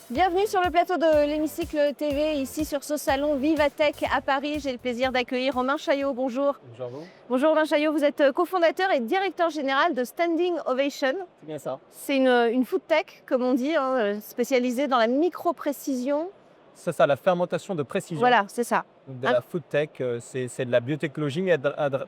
Bienvenue sur le plateau de l'Hémicycle TV, ici sur ce salon Vivatech à Paris. J'ai le plaisir d'accueillir Romain Chaillot. Bonjour. Bonjour à vous. Bonjour Romain Chaillot, vous êtes cofondateur et directeur général de Standing Ovation. C'est bien ça. C'est une food tech, comme on dit, spécialisée dans la micro-précision. C'est ça, la fermentation de précision. Voilà, c'est ça. Donc, de la food tech, c'est de la biotechnologie, mais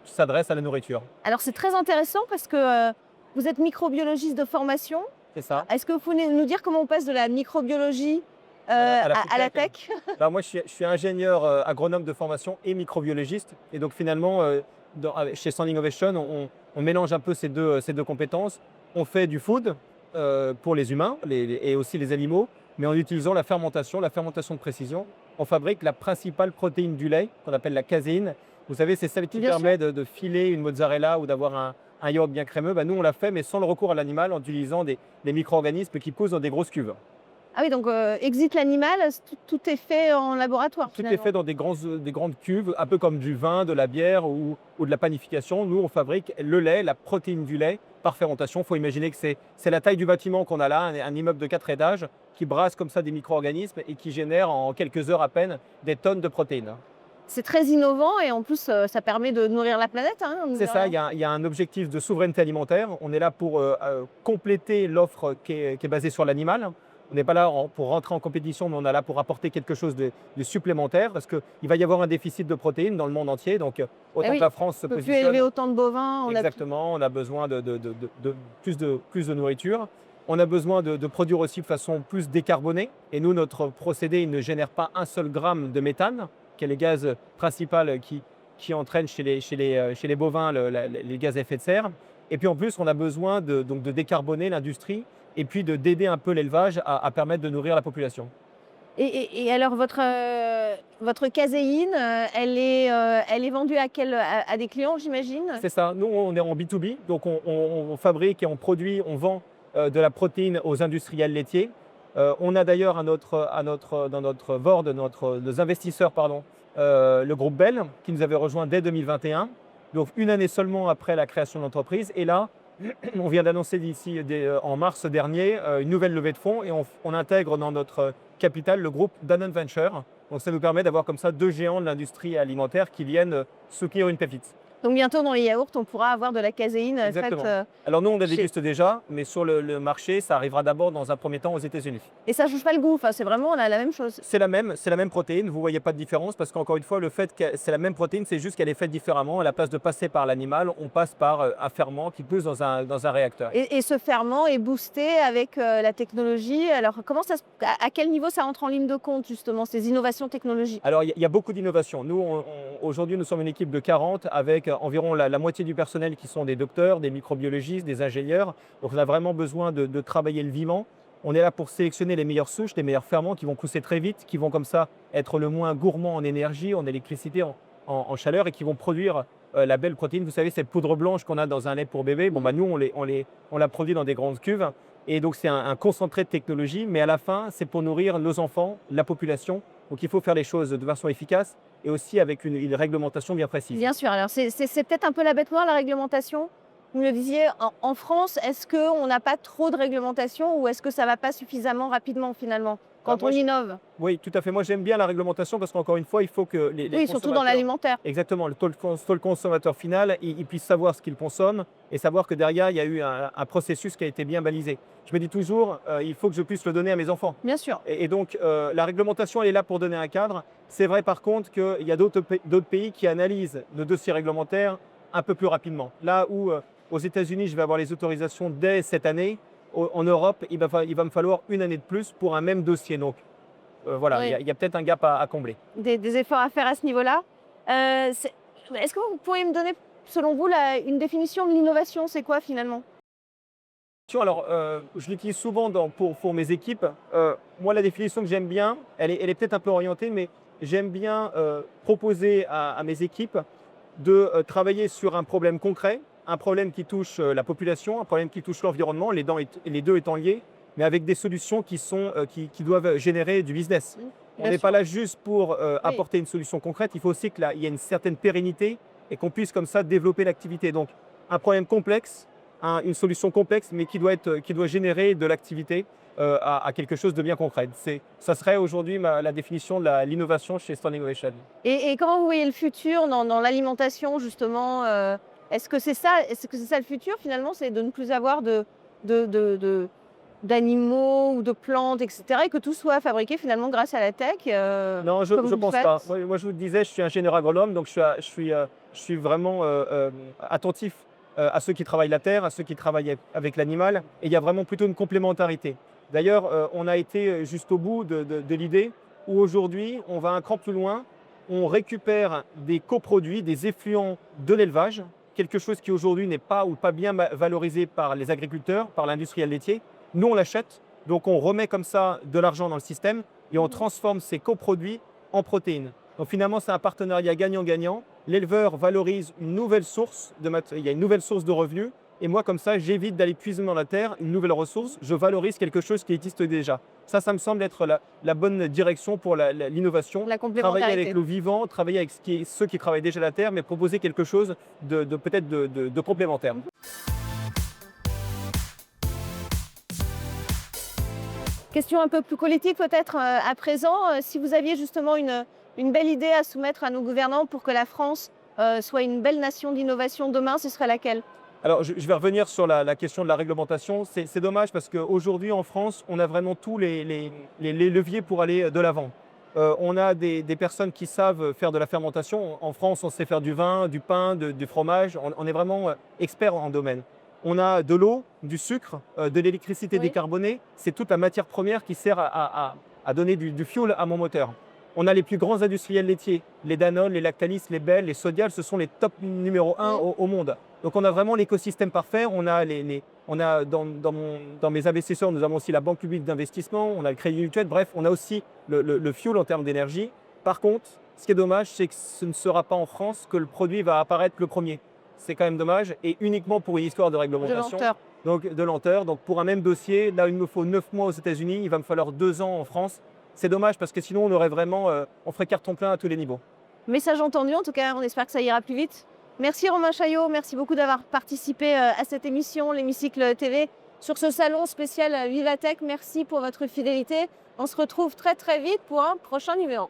s'adresse à la nourriture. Alors c'est très intéressant parce que vous êtes microbiologiste de formation. C'est ça. Est-ce que vous pouvez nous dire comment on passe de la microbiologie À la food à la tech. tech? Alors moi, je suis ingénieur agronome de formation et microbiologiste. Et donc finalement, chez Standing Ovation, on mélange un peu ces deux compétences. On fait du food pour les humains et aussi les animaux, mais en utilisant la fermentation de précision. On fabrique la principale protéine du lait, qu'on appelle la caséine. Vous savez, c'est celle qui Bien sûr. permet de filer une mozzarella ou d'avoir un yaourt bien crémeux. Nous, on l'a fait, mais sans le recours à l'animal, en utilisant des micro-organismes qui poussent dans des grosses cuves. Ah oui, donc exit l'animal, tout est fait en laboratoire. Tout est Finalement. fait dans des grandes cuves, un peu comme du vin, de la bière ou de la panification. Nous, on fabrique le lait, la protéine du lait par fermentation. Il faut imaginer que c'est la taille du bâtiment qu'on a là, un immeuble de 4 étages, qui brasse comme ça des micro-organismes et qui génère en quelques heures à peine des tonnes de protéines. C'est très innovant et en plus, ça permet de nourrir la planète. C'est ça, il y a un objectif de souveraineté alimentaire. On est là pour compléter l'offre qui est basée sur l'animal. On n'est pas là pour rentrer en compétition, mais on est là pour apporter quelque chose de supplémentaire parce qu'il va y avoir un déficit de protéines dans le monde entier. Donc, autant que la France se On ne peut plus positionne. élever autant de bovins. Exactement, on a besoin de plus de nourriture. On a besoin de produire aussi de façon plus décarbonée. Et nous, notre procédé, il ne génère pas un seul gramme de méthane, qui est le gaz principal qui entraîne chez les bovins les gaz à effet de serre. Et puis en plus, on a besoin donc de décarboner l'industrie et puis d'aider un peu l'élevage à permettre de nourrir la population. Et alors, votre caséine, elle est vendue à des clients, j'imagine? C'est ça, nous on est en B2B, donc on fabrique et on produit, on vend de la protéine aux industriels laitiers. On a d'ailleurs dans notre board, nos investisseurs, le groupe Bell, qui nous avait rejoint dès 2021, donc une année seulement après la création de l'entreprise. Et là, on vient d'annoncer en mars dernier une nouvelle levée de fonds et on intègre dans notre capital le groupe Danone Venture. Donc ça nous permet d'avoir comme ça deux géants de l'industrie alimentaire qui viennent soutenir une pépite. Donc bientôt, dans les yaourts, on pourra avoir de la caséine faite. Exactement. Alors nous, on la chez- déguste déjà, mais sur le marché, ça arrivera d'abord dans un premier temps aux États-Unis. Et ça ne change pas le goût, enfin, c'est vraiment la même chose. C'est la même protéine, vous ne voyez pas de différence parce qu'encore une fois, le fait que c'est la même protéine, c'est juste qu'elle est faite différemment. À la place de passer par l'animal, on passe par un ferment qui pousse dans un réacteur. Et ce ferment est boosté avec la technologie. Alors, à quel niveau ça entre en ligne de compte, justement, ces innovations technologiques? Alors, il y a beaucoup d'innovations. Nous, aujourd'hui, nous sommes une équipe de 40 avec environ la moitié du personnel qui sont des docteurs, des microbiologistes, des ingénieurs. Donc, on a vraiment besoin de travailler le vivant. On est là pour sélectionner les meilleures souches, les meilleurs ferments qui vont pousser très vite, qui vont comme ça être le moins gourmands en énergie, en électricité, en chaleur et qui vont produire la belle protéine. Vous savez, cette poudre blanche qu'on a dans un lait pour bébé, nous, on la produit dans des grandes cuves. Et donc, c'est un concentré de technologie, mais à la fin, c'est pour nourrir nos enfants, la population. Donc, il faut faire les choses de façon efficace et aussi avec une réglementation bien précise. Bien sûr. Alors, c'est peut-être un peu la bête noire, la réglementation. Vous me le disiez, en France, est-ce qu'on n'a pas trop de réglementation ou est-ce que ça ne va pas suffisamment rapidement, finalement, quand on innove? Oui, tout à fait. Moi, j'aime bien la réglementation parce qu'encore une fois, il faut que les Oui, surtout dans consommateurs. l'alimentaire. Exactement, le consommateur final, il puisse savoir ce qu'il consomme et savoir que derrière, il y a eu un processus qui a été bien balisé. Je me dis toujours, il faut que je puisse le donner à mes enfants. Bien sûr. Et donc, la réglementation, elle est là pour donner un cadre. C'est vrai par contre qu'il y a d'autres pays qui analysent le dossier réglementaire un peu plus rapidement. Là où aux États-Unis, je vais avoir les autorisations dès cette année, en Europe, il va me falloir une année de plus pour un même dossier. Donc, voilà, Oui. il y a peut-être un gap à combler. Des efforts à faire à ce niveau-là. Est-ce que vous pourriez me donner, selon vous, une définition de l'innovation? C'est quoi finalement? Alors, je l'utilise souvent pour mes équipes. Moi, la définition que j'aime bien, elle est peut-être un peu orientée, mais j'aime bien proposer à mes équipes de travailler sur un problème concret, un problème qui touche la population, un problème qui touche l'environnement, les deux étant liés, mais avec des solutions qui doivent générer du business. On Bien n'est sûr. pas là juste pour apporter une solution concrète, il faut aussi qu'il y ait une certaine pérennité et qu'on puisse comme ça développer l'activité. Donc, un problème complexe, une solution complexe, mais qui doit générer de l'activité à quelque chose de bien concret. Ça serait aujourd'hui la définition de l'innovation chez Stone Innovation. Et comment vous voyez le futur dans l'alimentation, justement est-ce que c'est ça, le futur, finalement, c'est de ne plus avoir de, de, d'animaux ou de plantes, etc., et que tout soit fabriqué finalement grâce à la tech, Non, je comme ne vous le pense faites. pas. Moi, je vous le disais, je suis ingénieur agronome, donc je suis vraiment attentif à ceux qui travaillent la terre, à ceux qui travaillent avec l'animal, et il y a vraiment plutôt une complémentarité. D'ailleurs, on a été jusqu'au bout de l'idée où aujourd'hui, on va un cran plus loin, on récupère des coproduits, des effluents de l'élevage, quelque chose qui aujourd'hui n'est pas ou pas bien valorisé par les agriculteurs, par l'industriel laitier. Nous, on l'achète, donc on remet comme ça de l'argent dans le système et on transforme ces coproduits en protéines. Donc finalement, c'est un partenariat gagnant-gagnant. L'éleveur valorise une nouvelle source il y a une nouvelle source de revenus. Et moi, comme ça, j'évite d'aller puiser dans la terre une nouvelle ressource. Je valorise quelque chose qui existe déjà. Ça me semble être la bonne direction pour l'innovation. La Travailler complémentarité. avec le vivant, travailler avec ceux qui travaillent déjà la terre, mais proposer quelque chose peut-être de complémentaire. Question un peu plus politique peut-être à présent. Si vous aviez justement une belle idée à soumettre à nos gouvernants pour que la France soit une belle nation d'innovation demain, ce serait laquelle? Alors, je vais revenir sur la question de la réglementation. C'est dommage parce qu'aujourd'hui, en France, on a vraiment tous les leviers pour aller de l'avant. On a des personnes qui savent faire de la fermentation. En France, on sait faire du vin, du pain, du fromage. On est vraiment experts en domaine. On a de l'eau, du sucre, de l'électricité Oui. décarbonée. C'est toute la matière première qui sert à donner du fuel à mon moteur. On a les plus grands industriels laitiers, les Danone, les Lactalis, les Bell, les Sodial, ce sont les top numéro 1 au monde. Donc on a vraiment l'écosystème parfait. Dans mes investisseurs, nous avons aussi la Banque publique d'investissement, on a le Crédit Mutuel, bref, on a aussi le fuel en termes d'énergie. Par contre, ce qui est dommage, c'est que ce ne sera pas en France que le produit va apparaître le premier. C'est quand même dommage, et uniquement pour une histoire de De réglementation. lenteur. Donc de lenteur. Donc pour un même dossier, là il me faut 9 mois aux États-Unis, il va me falloir 2 ans en France. C'est dommage parce que sinon on aurait vraiment, on ferait carton plein à tous les niveaux. Message entendu, en tout cas, on espère que ça ira plus vite. Merci Romain Chaillot, merci beaucoup d'avoir participé à cette émission, l'Hémicycle TV, sur ce salon spécial Vivatech. Merci pour votre fidélité. On se retrouve très très vite pour un prochain numéro.